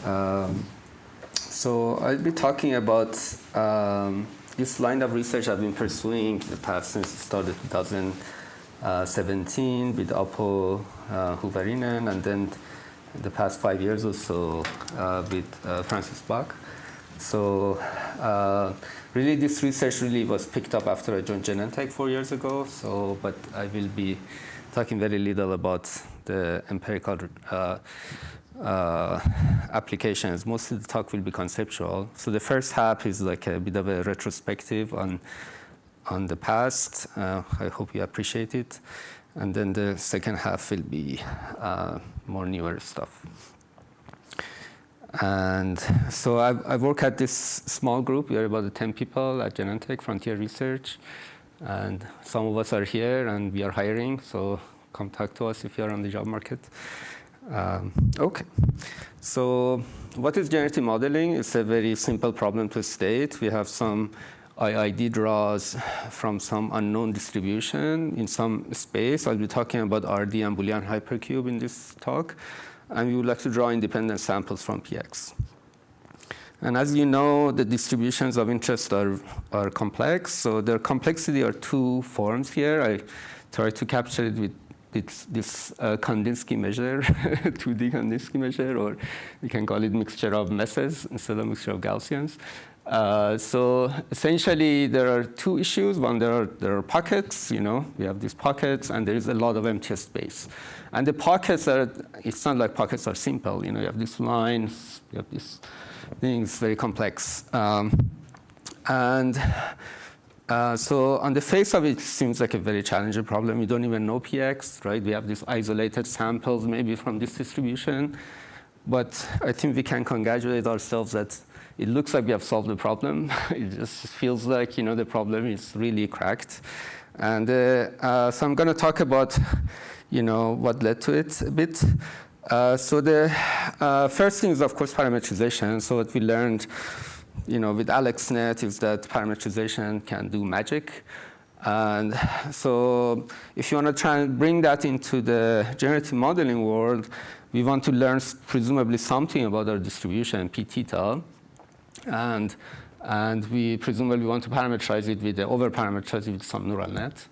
So I'll be talking about this line of research I've been pursuing the past since it started 2017 with Apo Huvarinen, and then the past 5 years or so with Francis Bach. So really this research really was picked up after I joined Genentech 4 years ago. So, but I will be talking very little about the empirical applications. Most of the talk will be conceptual. So the first half is like a bit of a retrospective on the past. I hope you appreciate it. And then the second half will be more newer stuff. And so I work at this small group. We are about 10 people at Genentech, Frontier Research. And some of us are here, and we are hiring. So come talk to us if you are on the job market. OK. So what is generative modeling? It's a very simple problem to state. We have some IID draws from some unknown distribution in some space. I'll be talking about RD and Boolean hypercube in this talk. And we would like to draw independent samples from PX. And as you know, the distributions of interest are complex. So their complexity are two forms here. I try to capture it with this Kandinsky measure, 2D Kandinsky measure, or we can call it mixture of messes instead of mixture of Gaussians. So essentially, there are two issues. One, there are pockets. You know, we have these pockets, and there is a lot of empty space. And the pockets are, it's not like pockets are simple. You know, you have these lines, you have these things, very complex. So on the face of it, it seems like a very challenging problem. We don't even know PX, right? We have these isolated samples maybe from this distribution. But I think we can congratulate ourselves that it looks like we have solved the problem. It just feels like, you know, the problem is really cracked. And so I'm going to talk about, you know, what led to it a bit. So the first thing is, of course, parametrization. So what we learned, you know, with AlexNet is that parametrization can do magic. And so if you want to try and bring that into the generative modeling world, we want to learn presumably something about our distribution, p theta. And we presumably want to parameterize it with over-parameterize it with some neural net.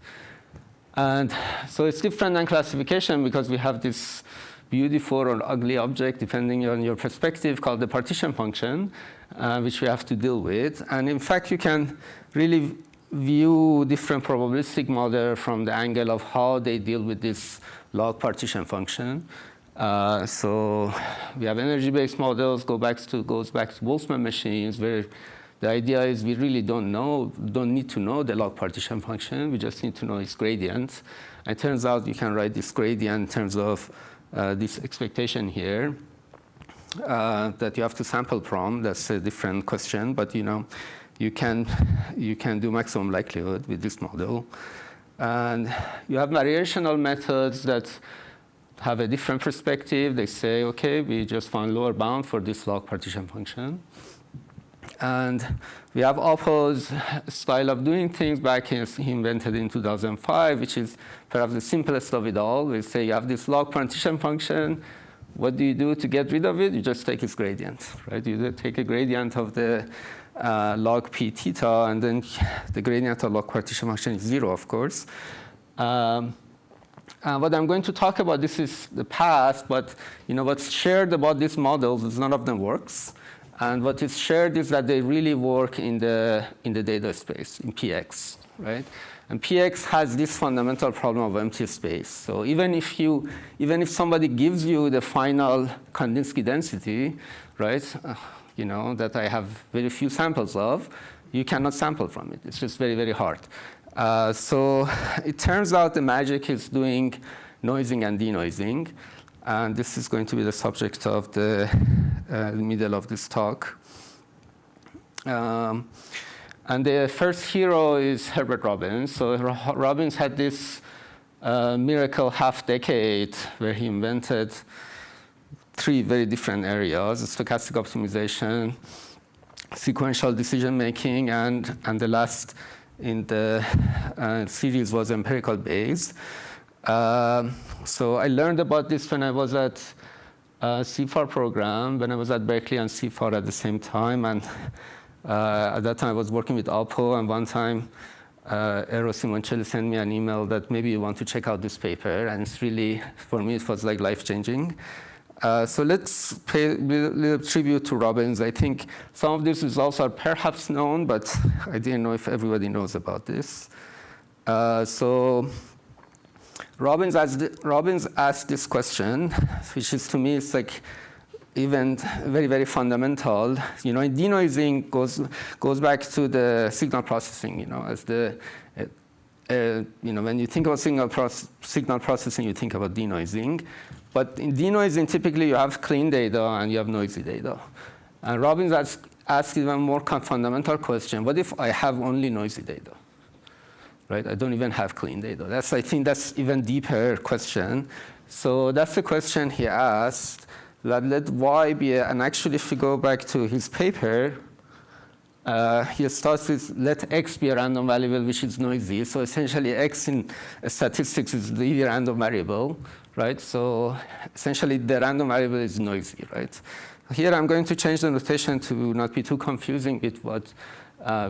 And so it's different than classification because we have this beautiful or ugly object, depending on your perspective, called the partition function, which we have to deal with. And in fact, you can really view different probabilistic models from the angle of how they deal with this log partition function. So we have energy-based models, goes back to Boltzmann machines, where the idea is we really don't need to know the log partition function. We just need to know its gradient. And it turns out you can write this gradient in terms of this expectation here that you have to sample from. That's a different question, but you know, you can do maximum likelihood with this model. And you have variational methods that have a different perspective. They say, OK, we just found lower bound for this log partition function. And we have Apo's style of doing things back he invented in 2005, which is perhaps the simplest of it all. We say you have this log partition function. What do you do to get rid of it? You just take its gradient, right? You take a gradient of the log p theta, and then the gradient of log partition function is 0, of course. What I'm going to talk about, this is the past, but you know what's shared about these models is none of them works. And what is shared is that they really work in the data space, in PX, right? And PX has this fundamental problem of empty space. So even if somebody gives you the final Kandinsky density, right, you know, that I have very few samples of, you cannot sample from it. It's just very, very hard. So it turns out the magic is doing noising and denoising. And this is going to be the subject of the middle of this talk. And the first hero is Herbert Robbins. So Robbins had this miracle half-decade where he invented 3 very different areas: stochastic optimization, sequential decision-making, and the last in the series was empirical based. So I learned about this when I was at CFAR program when I was at Berkeley and CFAR at the same time. And at that time, I was working with Alpo. And one time, Sequential sent me an email that maybe you want to check out this paper. And it's really, for me, it was like life-changing. So let's pay a little tribute to Robbins. I think some of these results are perhaps known, but I didn't know if everybody knows about this. So Robbins asked this question, which is to me, it's like even very, very fundamental. You know, denoising goes back to the signal processing. You know, as the you know, when you think about signal processing, you think about denoising. But in denoising, typically you have clean data and you have noisy data. And Robbins asked even more fundamental question: what if I have only noisy data? Right? I don't even have clean data. I think that's even deeper question. So that's the question he asked. Let Y be and actually, if you go back to his paper, he starts with let X be a random variable which is noisy. So essentially, X in statistics is the random variable, right? So essentially, the random variable is noisy, right? Here, I'm going to change the notation to not be too confusing with what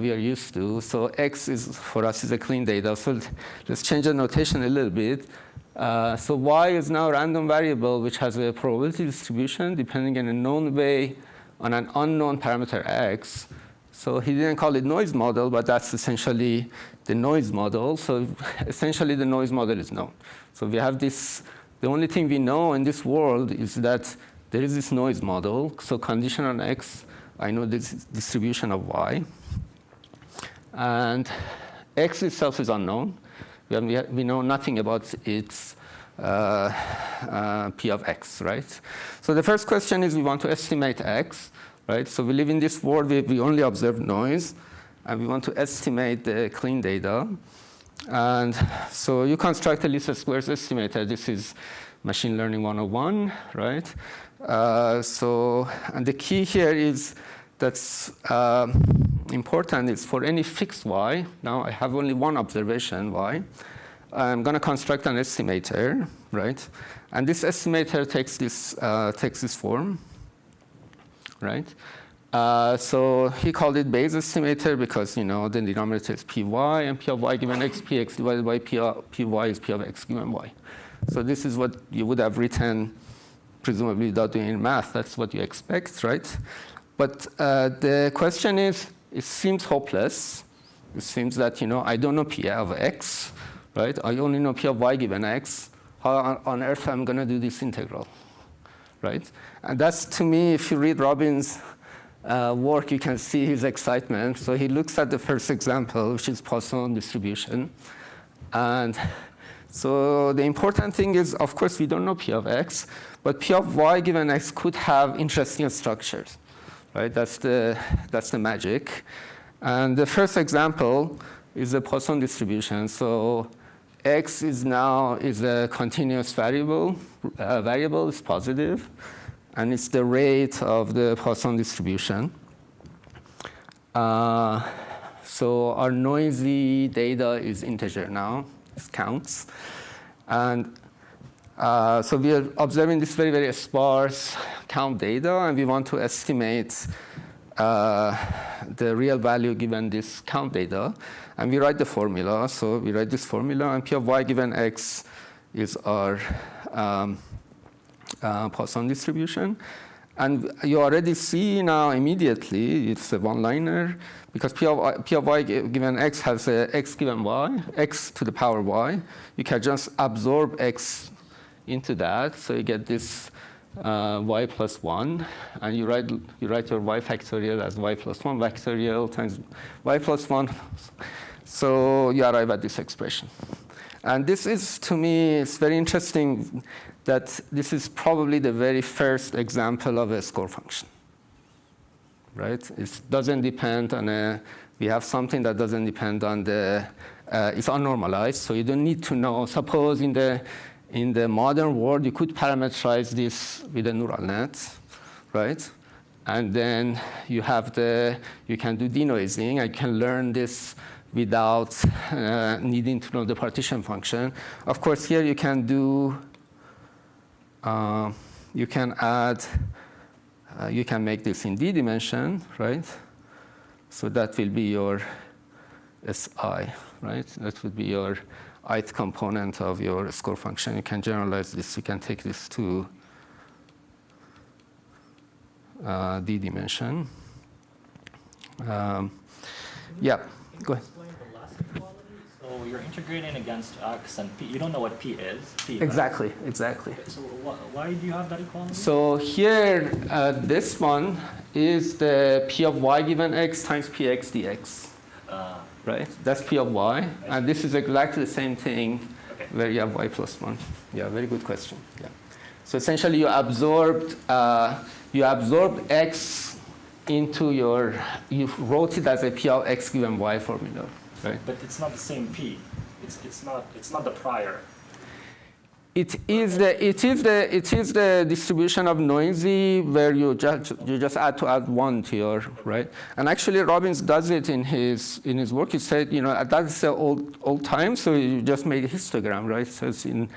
we are used to. So X is, for us, is a clean data. So let's change the notation a little bit. So Y is now a random variable which has a probability distribution depending in a known way on an unknown parameter X. So he didn't call it noise model, but that's essentially the noise model. So essentially, the noise model is known. So we have this. The only thing we know in this world is that there is this noise model. So condition on X, I know this distribution of Y. And X itself is unknown. We know nothing about its P of X, right? So the first question is we want to estimate X, right? So we live in this world where we only observe noise, and we want to estimate the clean data. And so you construct a least squares estimator. This is machine learning 101, right? And the key here is that's important is for any fixed Y. Now I have only one observation Y. I'm going to construct an estimator, right? And this estimator takes this form, right? So he called it Bayes estimator because the denominator is Py and P of Y given X, Px divided by Py is P of X given Y. So this is what you would have written, presumably without doing math. That's what you expect, right? But the question is, it seems hopeless. It seems that I don't know P of X, right? I only know P of Y given X. How on earth I'm going to do this integral, right? And that's, to me, if you read Robbins' work, you can see his excitement. So he looks at the first example, which is Poisson distribution. And so the important thing is, of course, we don't know P of X, but P of Y given X could have interesting structures, right? That's the magic. And the first example is the Poisson distribution. So X is a continuous variable. Variable is positive, and it's the rate of the Poisson distribution. So our noisy data is integer now. It counts. And so we are observing this very, very sparse count data, and we want to estimate the real value given this count data. And we write the formula. So we write this formula, and P of Y given X is our Poisson distribution. And you already see now immediately, it's a one-liner, because P of Y given X has a X given Y, X to the power Y. You can just absorb X into that, so you get this Y plus 1, and you write your Y factorial as Y plus 1 factorial times Y plus 1. So you arrive at this expression. And this is, to me, it's very interesting that this is probably the very first example of a score function, right? It doesn't depend on we have something that doesn't depend on it's unnormalized, so you don't need to know. Suppose in the modern world, you could parameterize this with a neural net, right? And then you can do denoising, and you can learn this without needing to know the partition function. Of course, here you can do you can add, you can make this in d dimension, right? So that will be your SI, right? That would be your ith component of your score function. You can generalize this. You can take this to d dimension. Yeah, go ahead. Explain the last equality. So you're integrating against x and p. You don't know what p is. P, Exactly, right? exactly. So why do you have that equality? So here, this one is the p of y given x times px dx. Right? That's p of y. And this is exactly the same thing where you have y plus 1. Yeah, very good question. Yeah. So essentially, you absorbed x into your, you wrote it as a p of x given y formula. Right? But it's not the same p. It's not the prior. It is the distribution of noisy where you just add 1 to your, right? And actually Robbins does it in his work. He said, that's the old time, so you just make a histogram, right? So it's you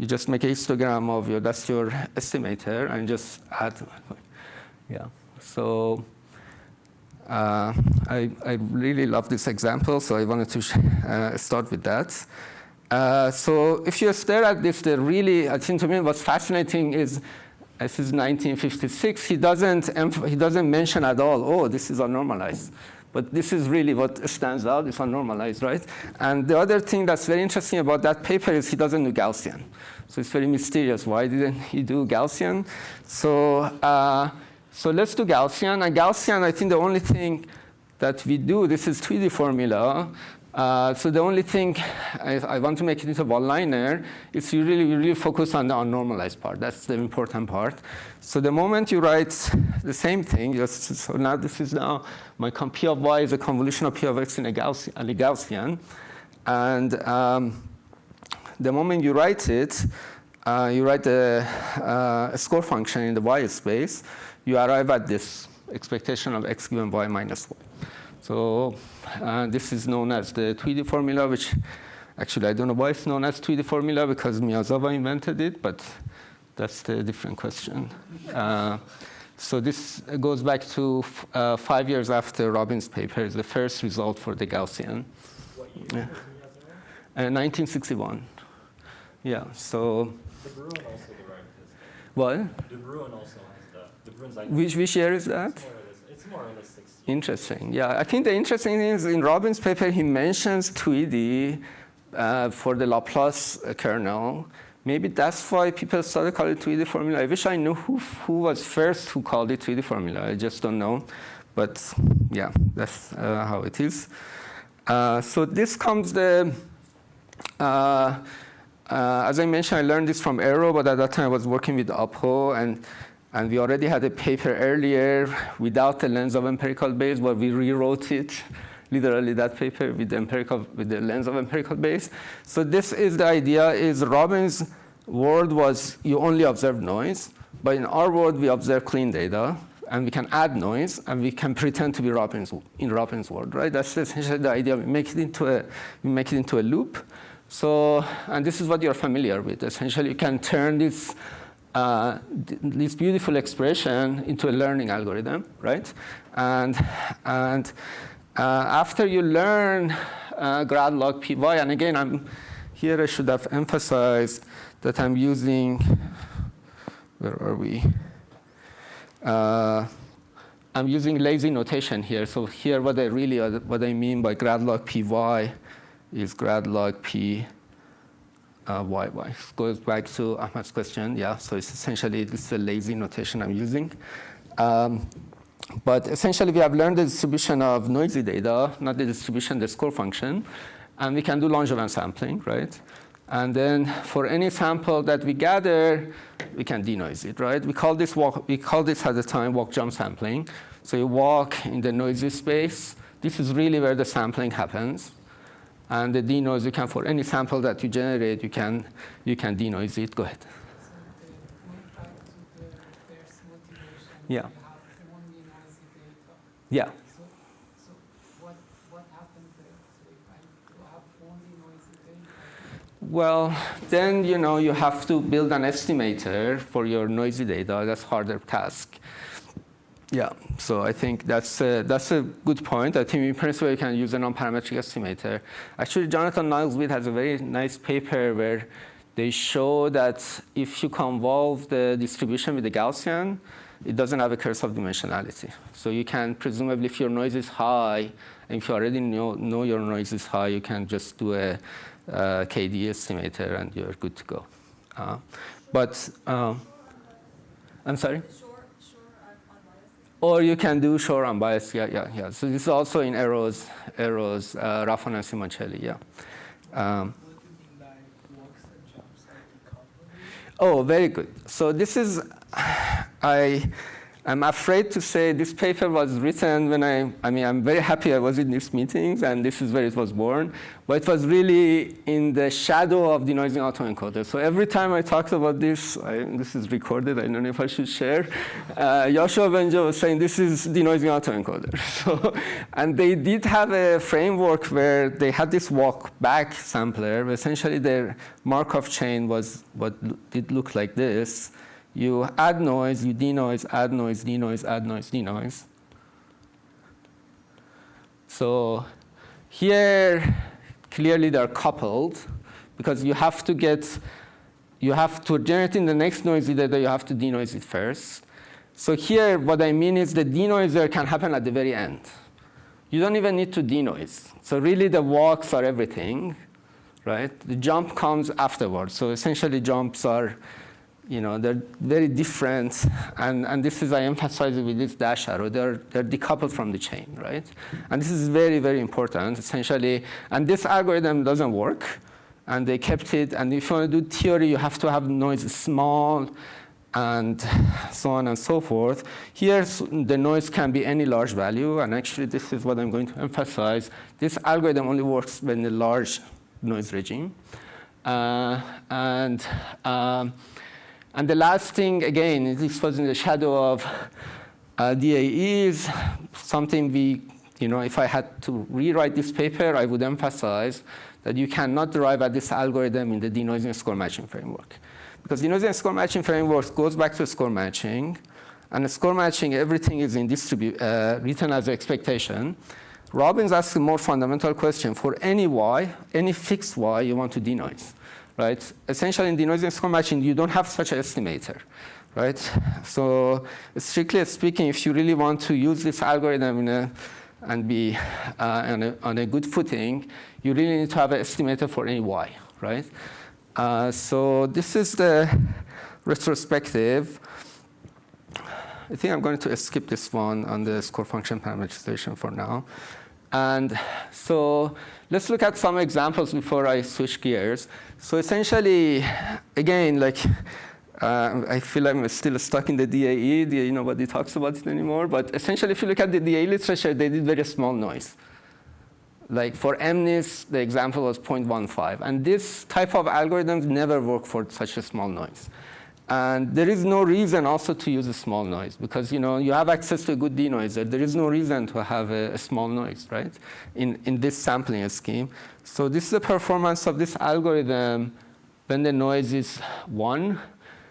just make a histogram of that's your estimator and just add. Yeah. So I really love this example, so I wanted to start with that. So if you stare at this, I think to me what's fascinating is, this is 1956, he doesn't mention at all, oh, this is unnormalized. But this is really what stands out, it's unnormalized, right? And the other thing that's very interesting about that paper is he doesn't do Gaussian. So it's very mysterious. Why didn't he do Gaussian? So let's do Gaussian. And Gaussian, I think the only thing that we do, this is 3D formula. So the only thing I want to make it into one-liner is you really focus on the unnormalized part. That's the important part. So the moment you write the same thing, so now this is now my p of y is a convolution of p of x in a Gaussian. And the moment you write it, you write a score function in the y space, you arrive at this expectation of x given y minus 1. So this is known as the Tweedy formula, which actually I don't know why it's known as Tweedy formula because Miyazawa invented it, but that's the different question. So this goes back to 5 years after Robbins' paper, is the first result for the Gaussian. What year? 1961. Yeah, so. De Bruin also derived this. What? De Bruin also has the Bruin's like. Which year is that? It's more or less 60. Interesting. Yeah, I think the interesting thing is in Robbins' paper, he mentions Tweedy for the Laplace kernel. Maybe that's why people started calling it Tweedy formula. I wish I knew who was first who called it Tweedy formula. I just don't know. But yeah, that's how it is. So this comes the, as I mentioned, I learned this from Aero, but at that time I was working with Apo, and we already had a paper earlier without the lens of empirical base, but we rewrote it, literally that paper with the lens of empirical base. So this is the idea, is Robbins' world was you only observe noise, but in our world we observe clean data, and we can add noise, and we can pretend to be in Robbins' world, right? That's essentially the idea. We make it into a loop. So, and this is what you're familiar with. Essentially, you can turn this beautiful expression into a learning algorithm, right? And after you learn grad log py, and again, here I should have emphasized that I'm using, where are we? I'm using lazy notation here. So here, what I mean by grad log py is grad log p yy. This goes back to Ahmad's question. Yeah, so it's essentially this is a lazy notation I'm using. But essentially, we have learned the distribution of noisy data, not the distribution, the score function, and we can do Langevin sampling, right? And then for any sample that we gather, we can denoise it, right? We call this at the time walk-jump sampling. So you walk in the noisy space. This is really where the sampling happens. And the denoise, you can, for any sample that you generate, you can denoise it. Go ahead. So going back to the first motivation, Yeah. you have only noisy data. Yeah. So what happens there? So if I have only noisy data, Well, then you have to build an estimator for your noisy data. That's harder task. Yeah, so I think that's a good point. I think in principle you can use a non-parametric estimator. Actually, Jonathan Niles-Witt has a very nice paper where they show that if you convolve the distribution with the Gaussian, it doesn't have a curse of dimensionality. So you can presumably, if your noise is high, and if you already know your noise is high, you can just do a KD estimator and you're good to go. I'm sorry? Or you can do Shor unbiased, yeah. So this is also in Eros, Raffan and Simoncelli, yeah. Oh, very good. So this is, I'm afraid to say this paper was written when I'm very happy I was in these meetings, and this is where it was born. But it was really in the shadow of denoising autoencoder. So every time I talked about this, this is recorded, I don't know if I should share, Yoshua Benjo was saying this is denoising autoencoder. So, and they did have a framework where they had this walk-back sampler, where essentially their Markov chain was what did look like this. You add noise, you denoise, add noise, denoise, add noise, denoise. So here, clearly they're coupled, because you have to generate in the next noisy data, you have to denoise it first. So here, what I mean is the denoiser can happen at the very end. You don't even need to denoise. So really the walks are everything, right? The jump comes afterwards. So essentially jumps are, they're very different, and this is, I emphasize it with this dash arrow, they're decoupled from the chain, right? And this is very, very important, essentially, and this algorithm doesn't work, and they kept it, and if you want to do theory, you have to have noise small, and so on and so forth. Here, the noise can be any large value, and actually, this is what I'm going to emphasize. This algorithm only works when the large noise regime. And the last thing, again, this was in the shadow of DAEs, something if I had to rewrite this paper, I would emphasize that you cannot derive at this algorithm in the denoising score matching framework. Because denoising score matching framework goes back to score matching, and the score matching, everything is in written as expectation. Robbins asks a more fundamental question. For any y, any fixed y, you want to denoise. Right? Essentially, in denoising score matching, you don't have such an estimator, right? So strictly speaking, if you really want to use this algorithm and be on a good footing, you really need to have an estimator for any y, right? So this is the retrospective. I think I'm going to skip this one on the score function parameterization for now. And so let's look at some examples before I switch gears. So essentially, again, I feel I'm still stuck in the DAE. Nobody talks about it anymore. But essentially, if you look at the DAE literature, they did very small noise. Like for MNIST, the example was 0.15. And this type of algorithms never work for such a small noise. And there is no reason also to use a small noise, because you have access to a good denoiser. There is no reason to have a small noise, right, in this sampling scheme. So this is the performance of this algorithm when the noise is 1.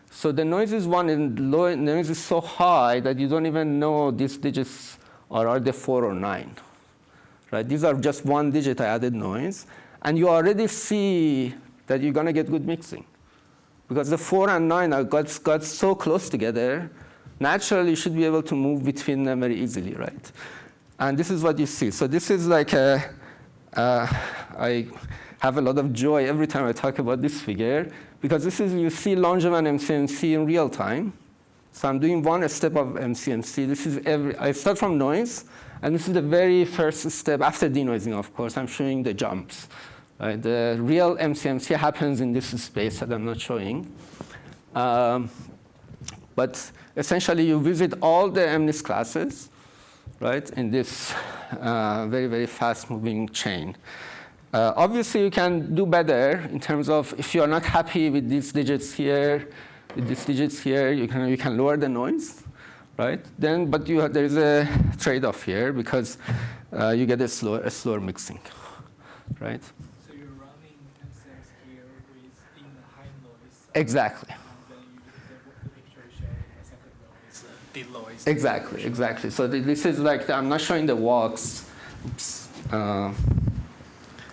So the noise is 1 and the noise is so high that you don't even know these digits are they 4 or 9. Right? These are just 1 digit added noise. And you already see that you're going to get good mixing. Because the 4 and 9 got so close together, naturally you should be able to move between them very easily, right? And this is what you see. So this is like I have a lot of joy every time I talk about this figure, because this is, you see Langevin MCMC in real time. So I'm doing one step of MCMC. This is I start from noise, and this is the very first step after denoising, of course. I'm showing the jumps. Right? The real MCMC happens in this space that I'm not showing. But essentially, you visit all the MNIST classes, right, in this very, very fast-moving chain. Obviously, you can do better in terms of if you are not happy with these digits here, you can lower the noise, right? But there is a trade-off here because you get a slower mixing, right? So you're running MCMs here with Exactly. And then the picture is showing a second row is below. Exactly. So this is like, I'm not showing the walks. Oops.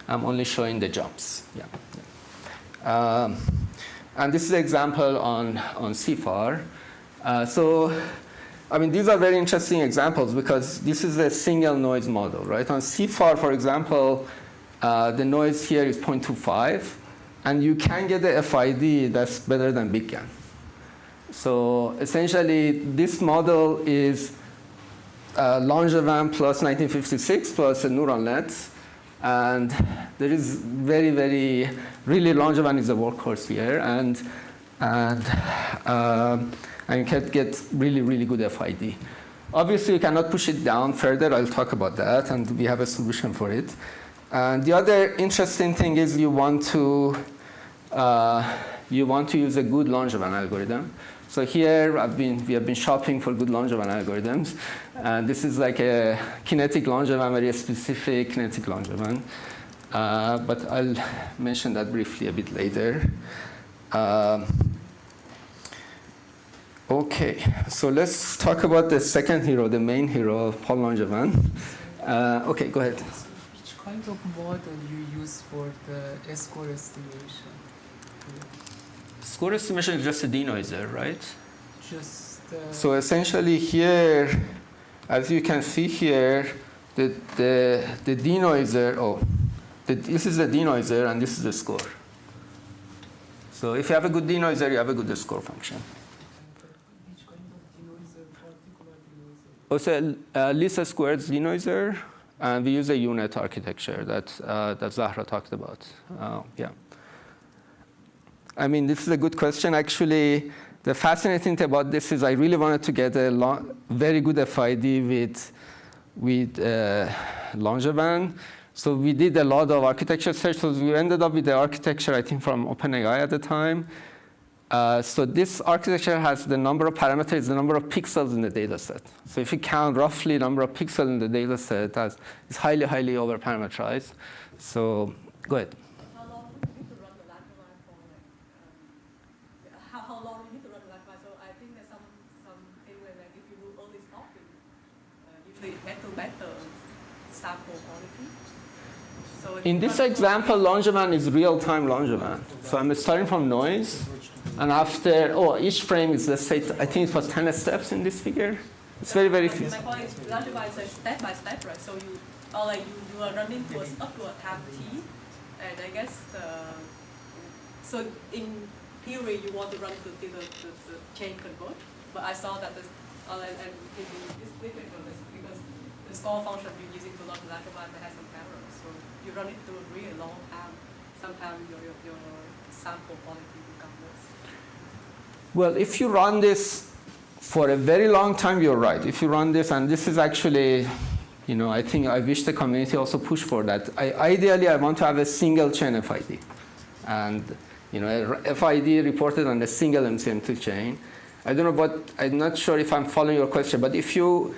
I'm only showing the jumps. Yeah. And this is an example on CFAR. So, I mean, these are very interesting examples because this is a single noise model, right? On CFAR, for example, the noise here is 0.25, and you can get a FID that's better than Big Gan. So essentially, this model is Langevin plus 1956 plus a neural net. And there is really Langevin is a workhorse here. And you can get really good FID. Obviously, you cannot push it down further. I'll talk about that. And we have a solution for it. And the other interesting thing is you want to use a good Langevin algorithm. So here we have been shopping for good Langevin algorithms. And this is like a kinetic Langevin, very specific kinetic Langevin. But I'll mention that briefly a bit later. Okay, so let's talk about the second hero, the main hero of Paul Langevin. Okay, go ahead. Which kind of model you use for the score estimation? Score estimation is just a denoiser, right? Just. So essentially here, as you can see here, the denoiser, this is the denoiser and this is the score. So if you have a good denoiser, you have a good score function. Which kind of denoiser, particular denoiser? Also, least squared denoiser, and we use a unit architecture that Zahra talked about. Yeah. I mean, this is a good question. Actually, the fascinating thing about this is I really wanted to get a very good FID with Langevin. So we did a lot of architecture search. So we ended up with the architecture, I think, from OpenAI at the time. So this architecture has the number of parameters, the number of pixels in the data set. So if you count roughly the number of pixels in the data set, it's highly over-parameterized. So go ahead. How long do you need to run the Langevin for? How long do you need to run the Langevin? So I think there's something like if you do early stopping, usually better sample quality. So In this example, Langevin is real-time Langevin. So I'm starting from noise. And after, each frame is, let's say, I think it was 10 steps in this figure. It's very few. My point is, Langevin is step by step, right? So you are running up to a time t, and I guess so in theory you want to run the chain converge, but I saw that this and it's difficult because the score function you're using to run the Langevin has some errors. So you run it through a really long time. Sometimes your sample quality becomes worse. Well, if you run this for a very long time, you're right. If you run this, and this is actually, I think I wish the community also push for that. Ideally, I want to have a single chain FID. And, a FID reported on a single MCMC chain. I don't know what, I'm not sure if I'm following your question, but if you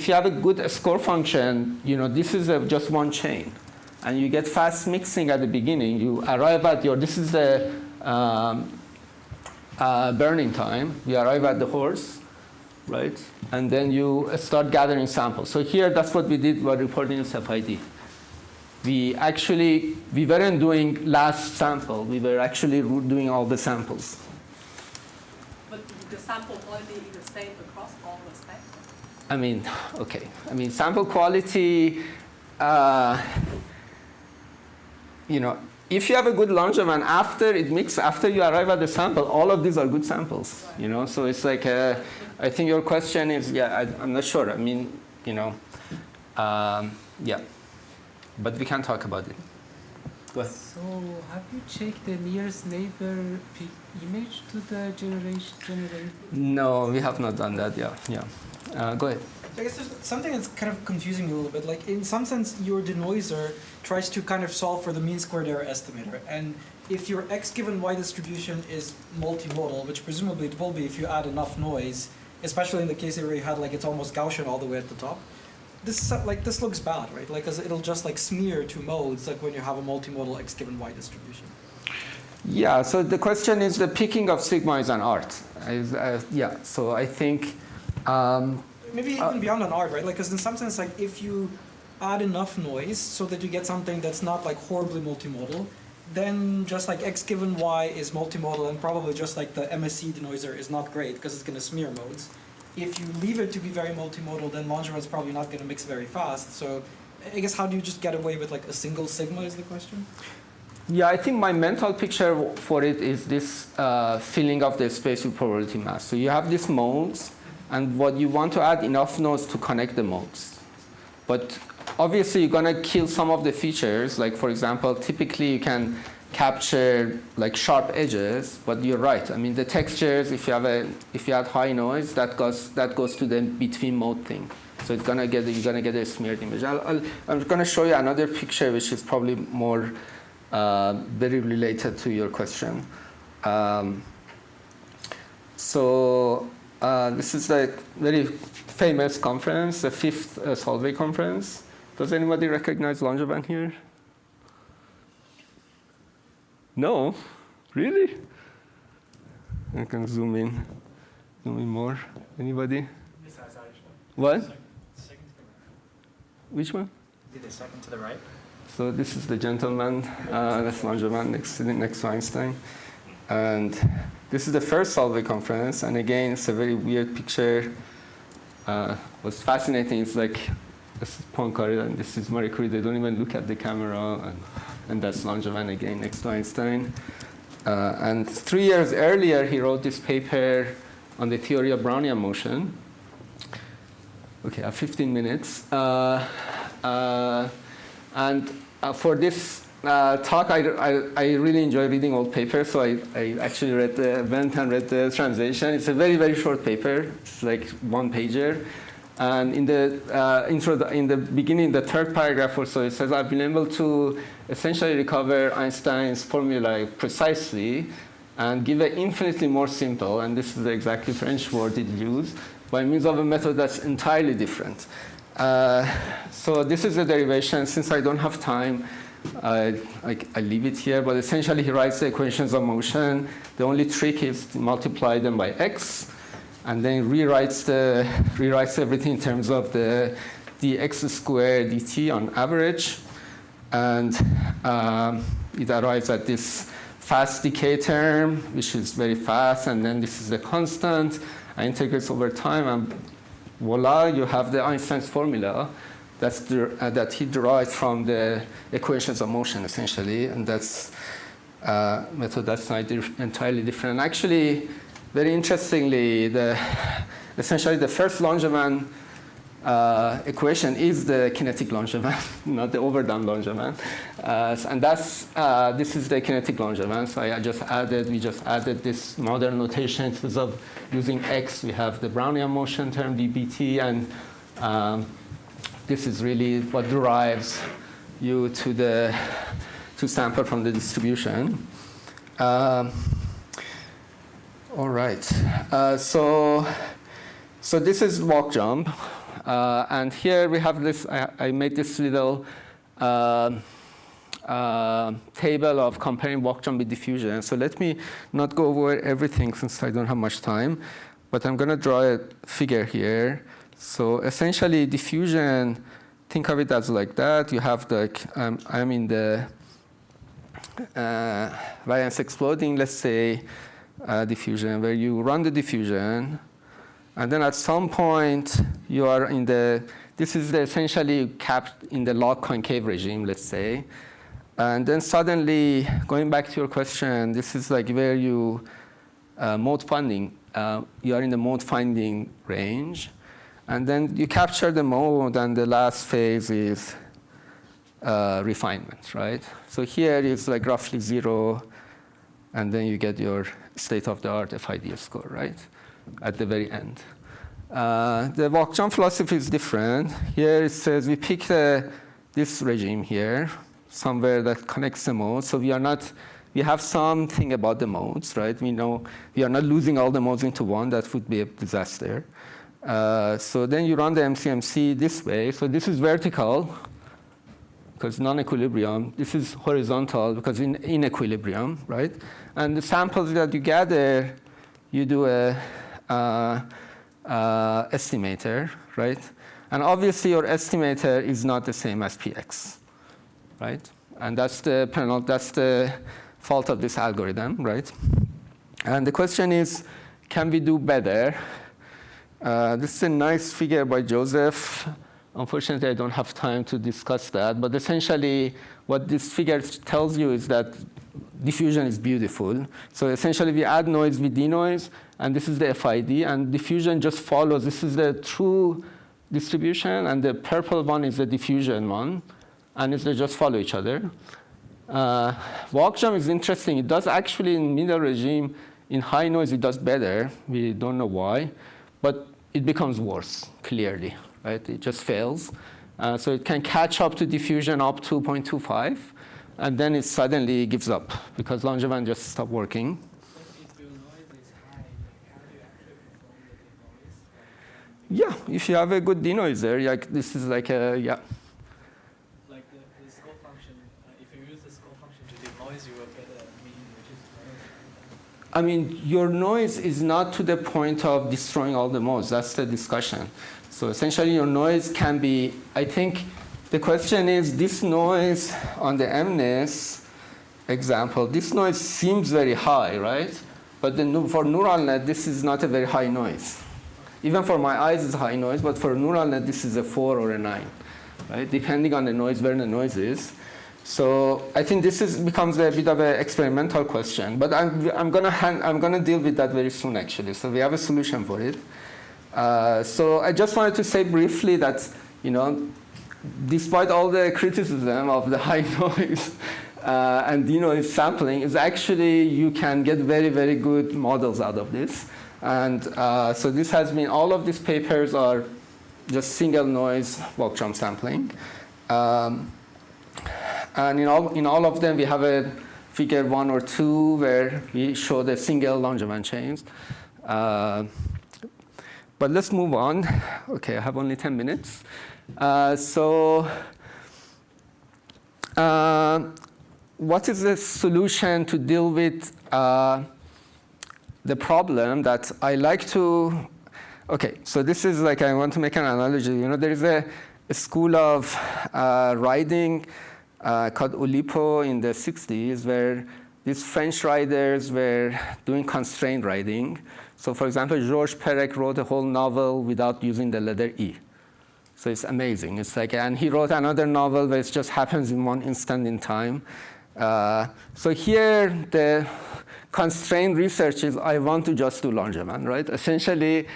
have a good score function, this is just one chain. And you get fast mixing at the beginning. You arrive at this is the burning time. We arrive at the horse, right? And then you start gathering samples. So here, that's what we did by reporting as FID. We weren't doing last sample. We were actually doing all the samples. But the sample quality is the same across all the steps? Sample quality, if you have a good Langevin, after you arrive at the sample, all of these are good samples. Right. So it's like, I think your question is, I'm not sure. Yeah. But we can talk about it. Go ahead. So have you checked the nearest neighbor image to the generative? No, we have not done that. Yeah. Go ahead. I guess there's something that's kind of confusing me a little bit. Like in some sense, your denoiser tries to kind of solve for the mean squared error estimator. And if your x given y distribution is multimodal, which presumably it will be if you add enough noise, especially in the case where you had it's almost Gaussian all the way at the top, this looks bad, right? Because it'll just smear two modes when you have a multimodal x given y distribution. Yeah, so the question is the picking of sigma is an art. Yeah, so I think Maybe even beyond an art, right? Like, because in some sense, like, if you add enough noise so that you get something that's not like horribly multimodal, then just like x given y is multimodal, and probably just like the MSC denoiser is not great because it's going to smear modes. If you leave it to be very multimodal, then Langevin's probably not going to mix very fast. So I guess how do you just get away with like a single sigma is the question? yeah, I think my mental picture for it is this filling of the space with probability mass. So you have these modes, and what you want to add enough nodes to connect the modes. But obviously, you're going to kill some of the features. Like, for example, typically you can capture like sharp edges, but you're right. I mean, the textures, if you add high noise, that goes to the between mode thing. So you're gonna get a smeared image. I'm gonna show you another picture, which is probably more very related to your question. This is the very famous conference, the 5th Solvay conference. Does anybody recognize Langevin here? No? Really? I can zoom in more. Anybody? What? Which one? The second to the right. So this is the gentleman, that's Langevin next to Einstein. And this is the first Solvay conference, and again, it's a very weird picture. What's fascinating is like, this is Poincaré and this is Marie Curie. They don't even look at the camera, and that's Langevin again next to Einstein. And 3 years earlier, he wrote this paper on the theory of Brownian motion. Okay, I have 15 minutes. For this talk, I really enjoy reading old papers, so I actually went and read the translation. It's a very, very short paper. It's like one pager. And in the beginning, the third paragraph or so, it says, I've been able to essentially recover Einstein's formula precisely and give it infinitely more simple, and this is the exactly French word it used, by means of a method that's entirely different. So this is the derivation. Since I don't have time, I leave it here, but essentially he writes the equations of motion. The only trick is to multiply them by x, and then rewrites everything in terms of the dx squared dt on average, and it arrives at this fast decay term, which is very fast, and then this is the constant, and integrates over time, and voila, you have the Einstein's formula that he derived from the equations of motion, essentially, and that's a method that's entirely different. And actually, very interestingly, essentially the first Langevin equation is the kinetic Langevin, not the overdone Langevin. And this is the kinetic Langevin. So we just added this modern notation in terms of using x. We have the Brownian motion term, dBt, and this is really what derives you to sample from the distribution. All right. So this is walk jump. And here we have this, I made this little table of comparing walk jump with diffusion. So let me not go over everything since I don't have much time, but I'm going to draw a figure here. So essentially diffusion, think of it as like that. You have I'm in the variance exploding, let's say, diffusion, where you run the diffusion, and then at some point you are in this is essentially capped in the log-concave regime, let's say. And then suddenly, going back to your question, this is like where you mode finding, you are in the mode finding range. And then you capture the mode, and the last phase is refinement, right? So here it's like roughly 0, and then you get your state-of-the-art FID score, right, at the very end. The walk jump philosophy is different. Here it says we pick this regime here, somewhere that connects the modes. So we have something about the modes, right? We know we are not losing all the modes into one. That would be a disaster. So then you run the MCMC this way. So this is vertical. because non-equilibrium. This is horizontal because in equilibrium, right? And the samples that you gather, you do a estimator, right? And obviously your estimator is not the same as px, right? And that's the fault of this algorithm, right? And the question is, can we do better? This is a nice figure by Joseph. Unfortunately, I don't have time to discuss that. But essentially, what this figure tells you is that diffusion is beautiful. So essentially, we add noise, we denoise, and this is the FID. And diffusion just follows. This is the true distribution, and the purple one is the diffusion one. And they just follow each other. Logjam is interesting. It does actually in middle regime, in high noise, it does better. We don't know why. But it becomes worse, clearly. Right? It just fails. So it can catch up to diffusion up to 0.25, and then it suddenly gives up because Langevin just stopped working. But if your noise is high, how do you actually perform the denoise? Yeah, if you have a good denoiser, like this is like a, yeah. Like the scope function, if you use the scope function to denoise, you will get a mean which is I mean, your noise is not to the point of destroying all the modes. That's the discussion. So essentially, your noise can be, I think the question is, this noise on the MNIS example, this noise seems very high, right? But for neural net, this is not a very high noise. Even for my eyes, it's high noise, but for neural net, this is a 4 or a 9, right? Depending on the noise, where the noise is. So I think this becomes a bit of an experimental question, but I'm gonna deal with that very soon, actually. So we have a solution for it. So I just wanted to say briefly that, despite all the criticism of the high noise and denoise sampling, is actually you can get very, very good models out of this. And so this has been, all of these papers are just single noise Logjam sampling. And in all of them, we have a figure 1 or 2 where we show the single Langevin chains. But let's move on. OK, I have only 10 minutes. What is the solution to deal with the problem that I like to? OK, so this is like, I want to make an analogy. There is a school of riding called Oulipo in the 60s, where these French riders were doing constrained riding. So for example, Georges Perec wrote a whole novel without using the letter E. So it's amazing. It's like, and he wrote another novel where it just happens in one instant in time. So here, the constrained research is, I want to just do Langevin, right? Essentially,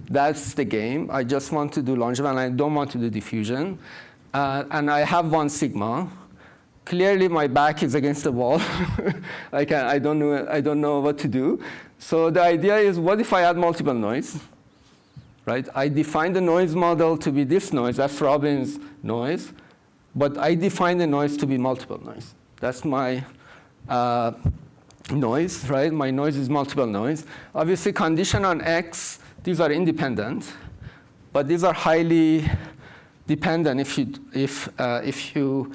that's the game. I just want to do Langevin. I don't want to do diffusion. And I have 1 sigma. Clearly, my back is against the wall. I don't know what to do. So the idea is, what if I add multiple noise? Right? I define the noise model to be this noise. That's Robbins' noise. But I define the noise to be multiple noise. That's my noise, right? My noise is multiple noise. Obviously, condition on X, these are independent. But these are highly dependent if you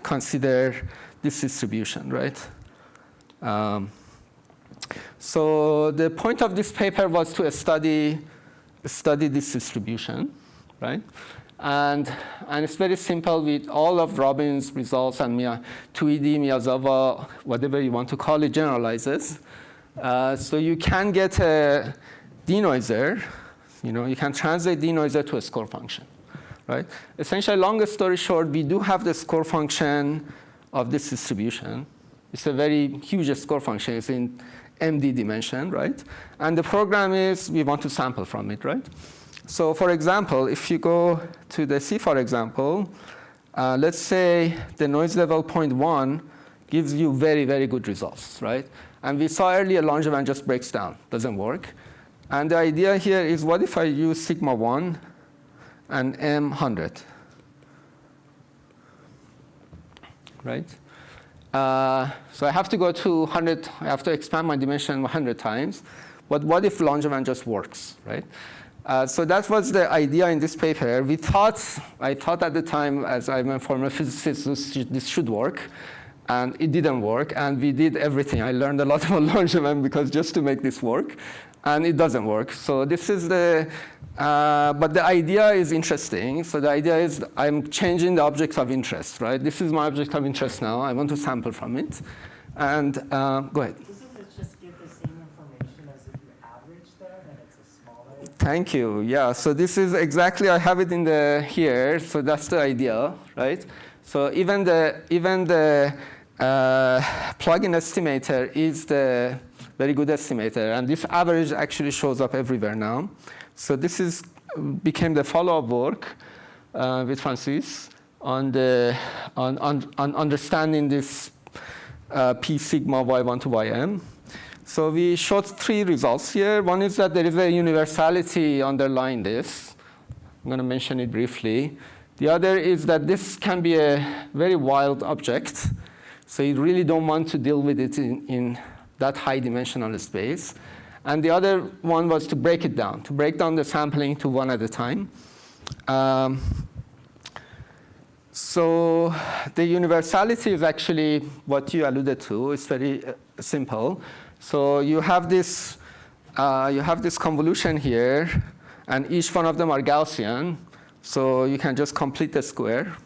consider this distribution, right? So the point of this paper was to study this distribution, right? And it's very simple with all of Robbins' results and 2D, Miyazawa, whatever you want to call it, generalizes. So you can get a denoiser. You can translate denoiser to a score function, right? Essentially, long story short, we do have the score function of this distribution. It's a very huge score function. It's in MD dimension, right? And the program is, we want to sample from it, right? So for example, if you go to the C, for example, let's say the noise level 0.1 gives you very, very good results, right? And we saw earlier Langevin just breaks down, doesn't work. And the idea here is, what if I use sigma 1 and M 100, right? So I have to go to 100. I have to expand my dimension 100 times. But what if Langevin just works, right? So that was the idea in this paper. I thought at the time, as I'm a former physicist, this should work. And it didn't work. And we did everything. I learned a lot about Langevin because just to make this work. And it doesn't work. So this is but the idea is interesting. So the idea is I'm changing the object of interest, right? This is my object of interest now. I want to sample from it. And go ahead. Doesn't it just give the same information as if you average there and it's a smaller? Thank you. Yeah. So this is exactly, I have it in here. So that's the idea, right? So even the plugin estimator is the very good estimator, and this average actually shows up everywhere now. So this became the follow-up work with Francis on understanding this P sigma y1 to ym. So we showed 3 results here. One is that there is a universality underlying this. I'm going to mention it briefly. The other is that this can be a very wild object. So you really don't want to deal with it in that high dimensional space. And the other one was to break it down, to break down the sampling to one at a time. So the universality is actually what you alluded to. It's very simple. So you have this convolution here, and each one of them are Gaussian. So you can just complete the square,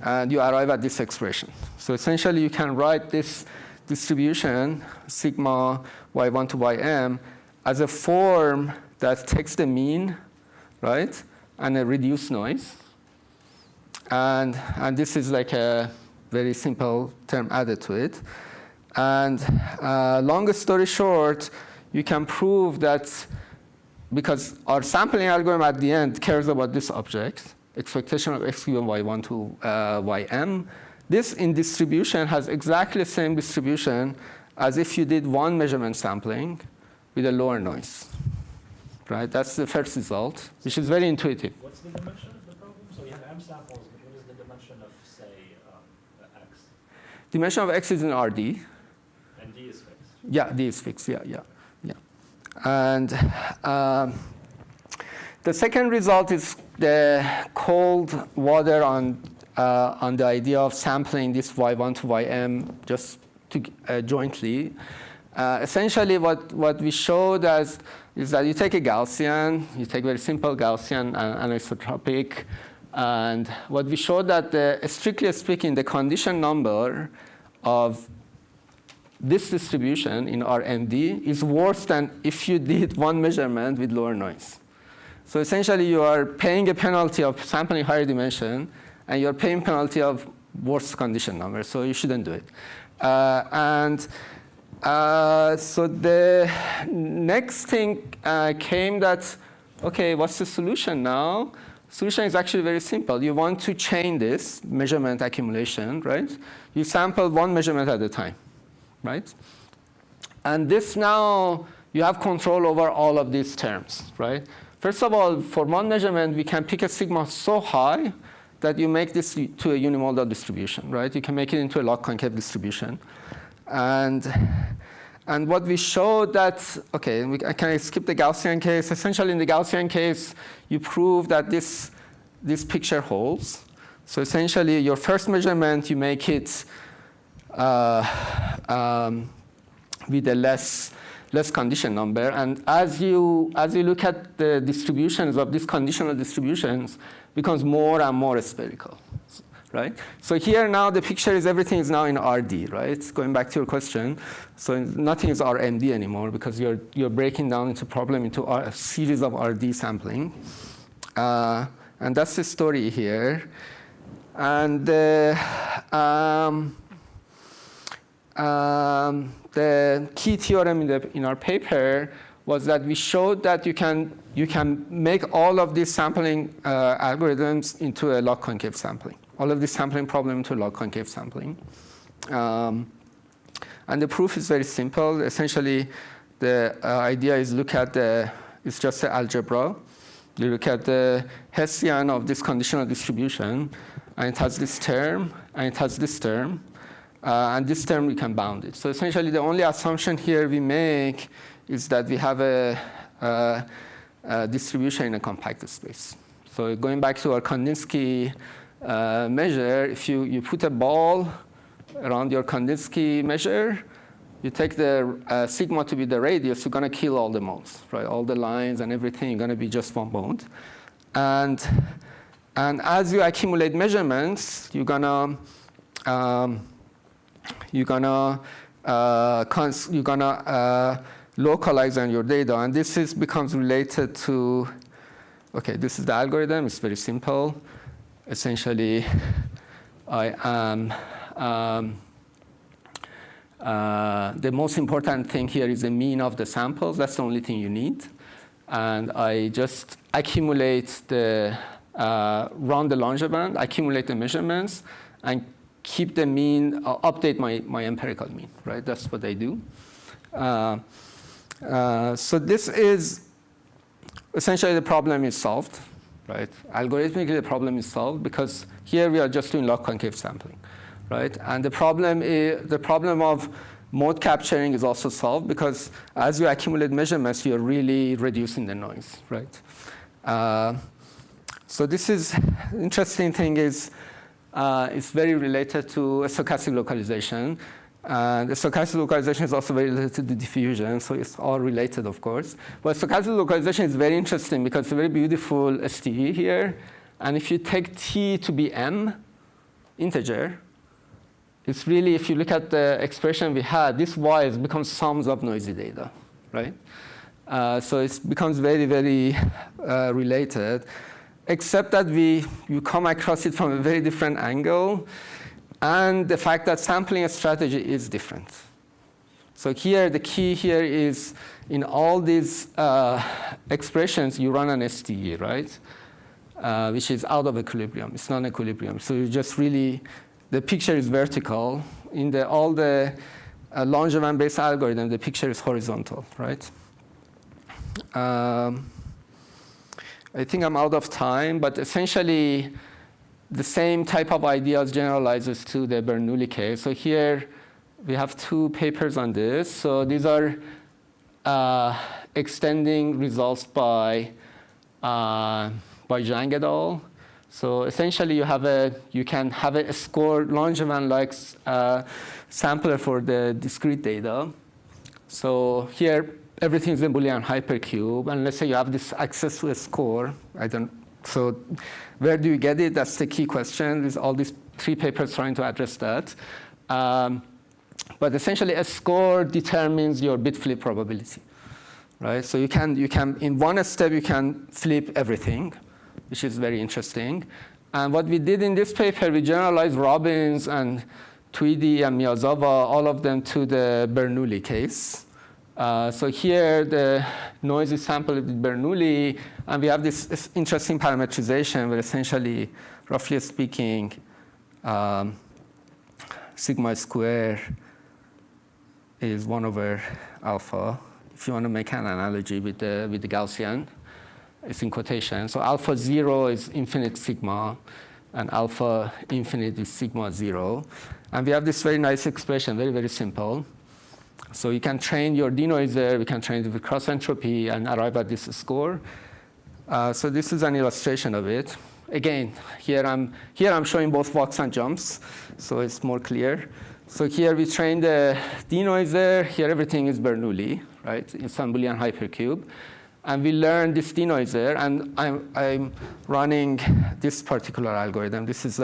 and you arrive at this expression. So essentially, you can write this distribution, sigma y1 to ym, as a form that takes the mean, right, and a reduced noise. And this is like a very simple term added to it. And long story short, you can prove that because our sampling algorithm at the end cares about this object, expectation of x given y1 to ym. This in distribution has exactly the same distribution as if you did one measurement sampling with a lower noise. Right? That's the first result, which is very intuitive. What's the dimension of the problem? So you have m samples, but what is the dimension of, say, x? Dimension of x is in RD. And d is fixed. Yeah, d is fixed. Yeah. And the second result is the cold water on the idea of sampling this y1 to ym just jointly. Essentially, what we showed is that you take a Gaussian, you take a very simple Gaussian anisotropic, and what we showed that strictly speaking, the condition number of this distribution in RMD is worse than if you did one measurement with lower noise. So essentially, you are paying a penalty of sampling higher dimension, and you're paying penalty of worse condition number. So you shouldn't do it. So the next thing came that, okay, what's the solution now? Solution is actually very simple. You want to chain this measurement accumulation, right? You sample one measurement at a time, right? And this now, you have control over all of these terms, right? First of all, for one measurement, we can pick a sigma so high that you make this to a unimodal distribution, right? You can make it into a log-concave distribution. And what we showed that, okay, can I skip the Gaussian case? Essentially, in the Gaussian case, you prove that this picture holds. So essentially, your first measurement, you make it with a less condition number. And as you look at the distributions of these conditional distributions, becomes more and more spherical, right? So here now the picture is everything is now in RD, right? Going back to your question, so nothing is RMD anymore because you're breaking down into problem into a series of RD sampling, and that's the story here. And the key theorem in our paper was that we showed that you can make all of these sampling algorithms into a log-concave sampling. All of this sampling problem into log-concave sampling. And the proof is very simple. Essentially, the idea is it's just an algebra. You look at the Hessian of this conditional distribution, and it has this term, and it has this term. And this term, we can bound it. So essentially, the only assumption here we make is that we have distribution in a compact space. So going back to our Kandinsky measure, if you put a ball around your Kandinsky measure, you take the sigma to be the radius, you're going to kill all the modes, right? All the lines and everything, you're going to be just one mode. And as you accumulate measurements, you're gonna localize on your data, and this becomes related to. Okay, this is the algorithm. It's very simple. Essentially, I am. The most important thing here is the mean of the samples. That's the only thing you need, and I just accumulate the. Run the Langevin, accumulate the measurements, and keep the mean, update my empirical mean, right? That's what I do. So this is, essentially the problem is solved, right? Algorithmically the problem is solved because here we are just doing log-concave sampling, right? And the problem of mode capturing is also solved because as you accumulate measurements, you're really reducing the noise, right? So this is interesting thing is it's very related to a stochastic localization. The stochastic localization is also very related to the diffusion, so it's all related, of course. But stochastic localization is very interesting because it's a very beautiful STE here. And if you take t to be m, integer, it's really, if you look at the expression we had, this y becomes sums of noisy data, right? So it becomes very, very related. Except that you come across it from a very different angle, and the fact that sampling strategy is different. So here, the key here is in all these expressions, you run an STE, right? Which is out of equilibrium. It's non-equilibrium. So you just really, the picture is vertical. In all the Langevin-based algorithm, the picture is horizontal, right? I think I'm out of time, but essentially the same type of ideas generalizes to the Bernoulli case. So here we have 2 papers on this. So these are extending results by Zhang et al. So essentially you can have a score Langevin-like sampler for the discrete data. So here everything is in Boolean hypercube, and let's say you have this access to a score. So where do you get it? That's the key question. There's all these 3 papers trying to address that. But essentially, a score determines your bit flip probability, right? So you can in one step you can flip everything, which is very interesting. And what we did in this paper, we generalized Robbins and Tweedy and Miyazawa, all of them to the Bernoulli case. So here the noise is sampled with Bernoulli, and we have this interesting parametrization where essentially, roughly speaking, sigma square is 1 over alpha. If you want to make an analogy with the Gaussian, it's in quotation. So alpha 0 is infinite sigma, and alpha infinite is sigma 0. And we have this very nice expression, very, very simple. So you can train your denoiser, we can train it with cross entropy and arrive at this score. So this is an illustration of it. Again, here I'm showing both walks and jumps, so it's more clear. So here we train the denoiser. Here everything is Bernoulli, right? It's a Boolean hypercube. And we learn this denoiser, and I'm running this particular algorithm. This is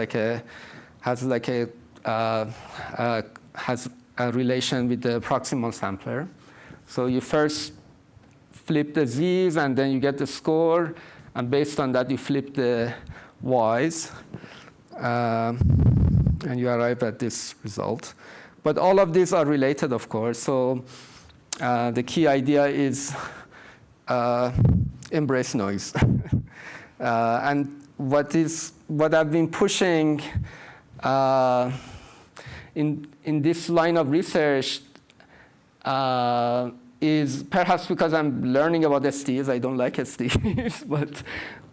has a relation with the proximal sampler. So you first flip the z's, and then you get the score, and based on that you flip the y's, and you arrive at this result. But all of these are related, of course. So the key idea is embrace noise. And what I've been pushing in this line of research is perhaps because I'm learning about STs. I don't like STs,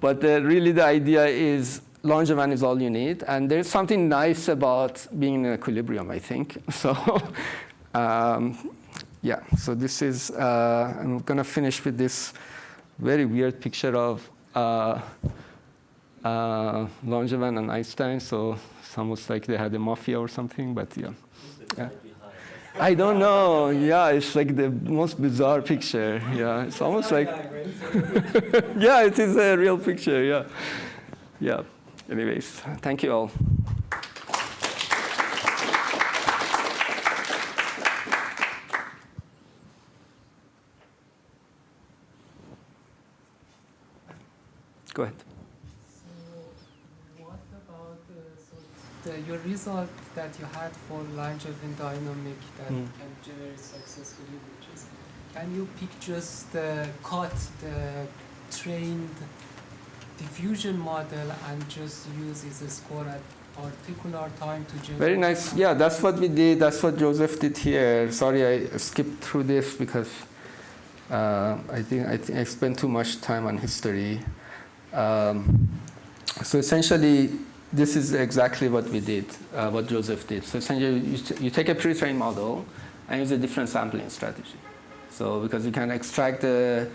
but really the idea is Langevin is all you need, and there's something nice about being in equilibrium, I think. So yeah, so this is, I'm going to finish with this very weird picture of Langevin and Einstein. So it's almost like they had a mafia or something. But yeah. I don't know. Yeah, it's like the most bizarre picture. Yeah, it's almost like. Yeah, it is a real picture. Yeah. Yeah. Anyways, thank you all. Go ahead. So what about your result that you had for Langevin dynamic that can generate successfully images? Can you pick just the trained diffusion model and just use its score at particular time to generate? Very nice. Yeah, that's what we did. That's what Joseph did here. Sorry, I skipped through this because I think I spent too much time on history. So essentially, this is exactly what we did, what Joseph did. So essentially, you take a pre-trained model and use a different sampling strategy. So because you can extract the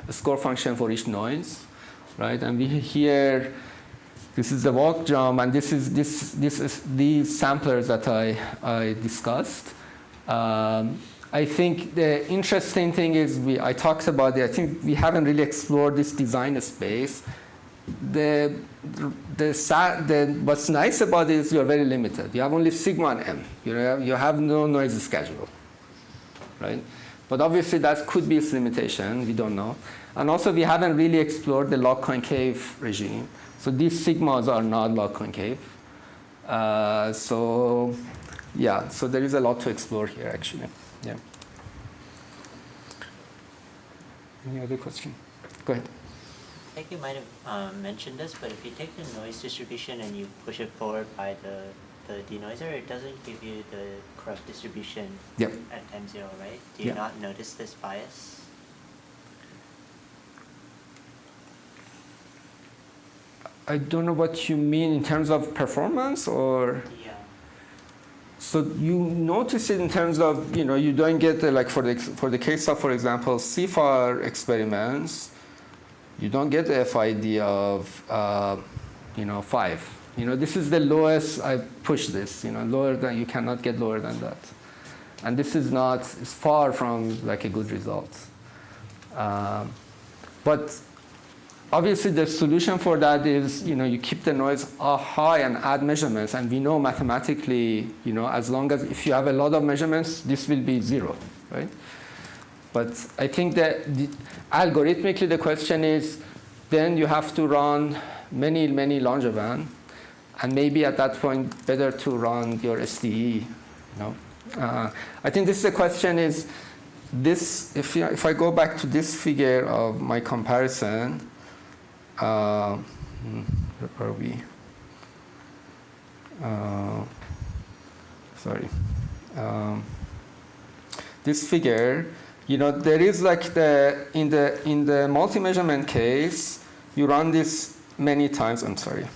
score function for each noise, right? And here, this is the walk jump, and this is these samplers that I discussed. I think the interesting thing is I talked about it. I think we haven't really explored this design space. What's nice about it is you're very limited. You have only sigma and m. You have no noise schedule, right? But obviously that could be its limitation. We don't know. And also we haven't really explored the log-concave regime. So these sigmas are not log-concave. So yeah, so there is a lot to explore here actually. Yeah. Any other question? Go ahead. I think you might have mentioned this, but if you take the noise distribution and you push it forward by the denoiser, it doesn't give you the correct distribution Yep. at time zero, right? Do you not notice this bias? I don't know what you mean in terms of performance or. Yeah. So you notice it in terms of, you don't get like for the case of, for example, CFAR experiments, you don't get the FID of 5. This is the lowest I push this. Lower than, you cannot get lower than that, and this is not. It's far from like a good result. But obviously, the solution for that is, you keep the noise high and add measurements. And we know mathematically, as long as if you have a lot of measurements, this will be 0, right? But I think that algorithmically, the question is, then you have to run many Langevin. And maybe at that point, better to run your SDE. I think this is the question is, this, if I go back to this figure of my comparison, where are we? Sorry. This figure, there is like in the multi-measurement case, you run this many times. I'm sorry.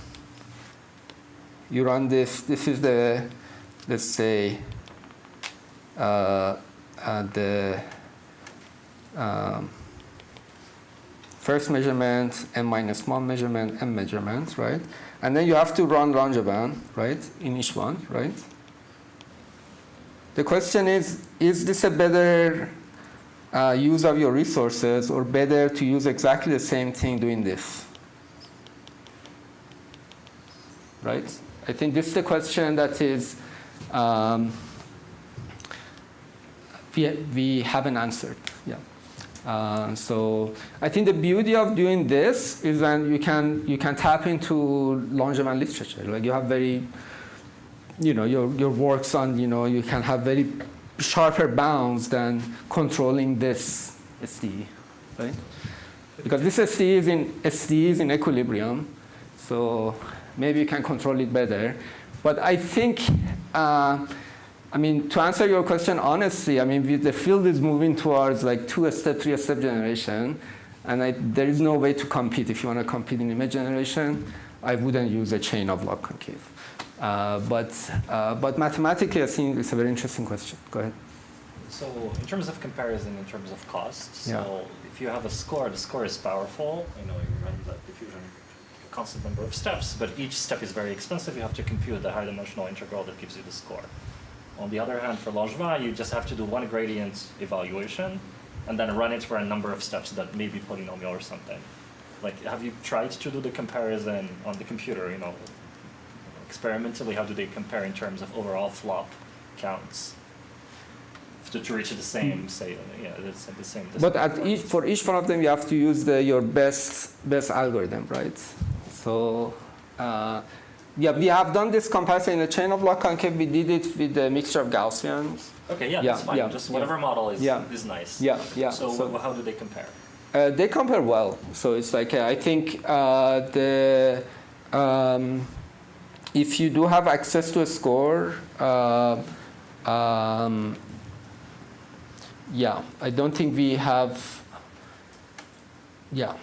You run this. This is the, let's say, the first measurement, m-1 measurement, m measurements, right? And then you have to run Langevin, right, in each one, right? The question is this a better use of your resources, or better to use exactly the same thing doing this? Right? I think this is the question that is we haven't answered. Yeah. So I think the beauty of doing this is that you can tap into Langevin literature. Like you have very, your works on, you can have very sharper bounds than controlling this SDE, right? Because this SDE is in equilibrium, so maybe you can control it better. But I think, to answer your question honestly, the field is moving towards like 2-step, 3-step generation, and there is no way to compete. If you want to compete in image generation, I wouldn't use a chain of log-concave. But mathematically, I think it's a very interesting question. Go ahead. So in terms of comparison, in terms of cost, so if you have a score, the score is powerful. You know, you run the diffusion a constant number of steps, but each step is very expensive. You have to compute the high-dimensional integral that gives you the score. On the other hand, for Langevin, you just have to do one gradient evaluation and then run it for a number of steps that may be polynomial or something. Like, have you tried to do the comparison on the computer, you know, experimentally? How do they compare in terms of overall flop counts to reach the same, say, yeah, it's the same. But for each one of them, you have to use your best algorithm, right? So, yeah, we have done this comparison in a chain of log-concave. We did it with a mixture of Gaussians. Okay, yeah, that's fine. Just whatever model is nice. Yeah. So how do they compare? They compare well. So it's like I think if you do have access to a score, yeah, I don't think we have. Yeah,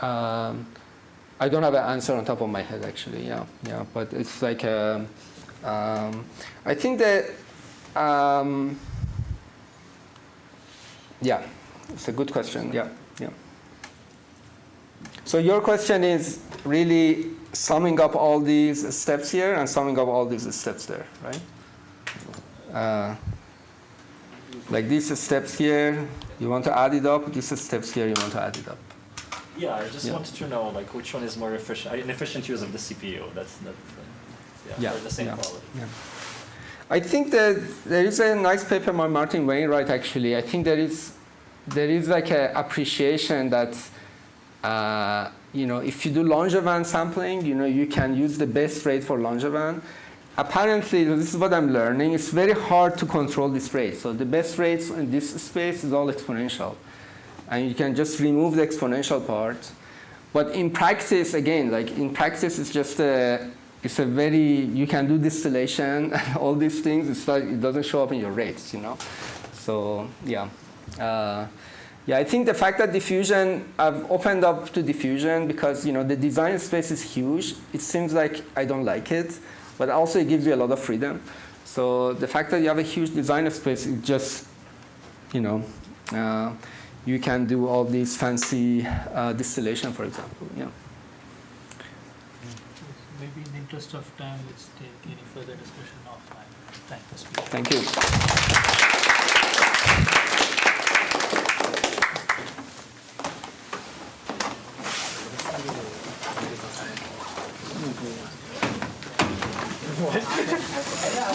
I don't have an answer on top of my head actually. Yeah, but it's like I think that. Yeah, it's a good question. Yeah. So your question is really summing up all these steps here and summing up all these steps there, right? Like these steps here, you want to add it up. These steps here, you want to add it up. Yeah, I just wanted to know like which one is more efficient. An efficient use of the CPU. That's for the same quality. Yeah. I think that there is a nice paper by Martin Wainwright actually. I think there is like an appreciation that you know, if you do Langevin sampling, you know, you can use the best rate for Langevin. Apparently, this is what I'm learning. It's very hard to control this rate. So the best rates in this space is all exponential, and you can just remove the exponential part. But in practice, again, like in practice, it's just it's a very, you can do distillation and all these things. It's like it doesn't show up in your rates, you know. So yeah. Yeah, I think the fact that diffusion, I've opened up to diffusion because, you know, the design space is huge. It seems like I don't like it, but also it gives you a lot of freedom. So the fact that you have a huge design space, it just, you know, you can do all these fancy distillation, for example. Yeah. Maybe in the interest of time, let's take any further discussion offline. Thank the speaker. Thank you. Yeah,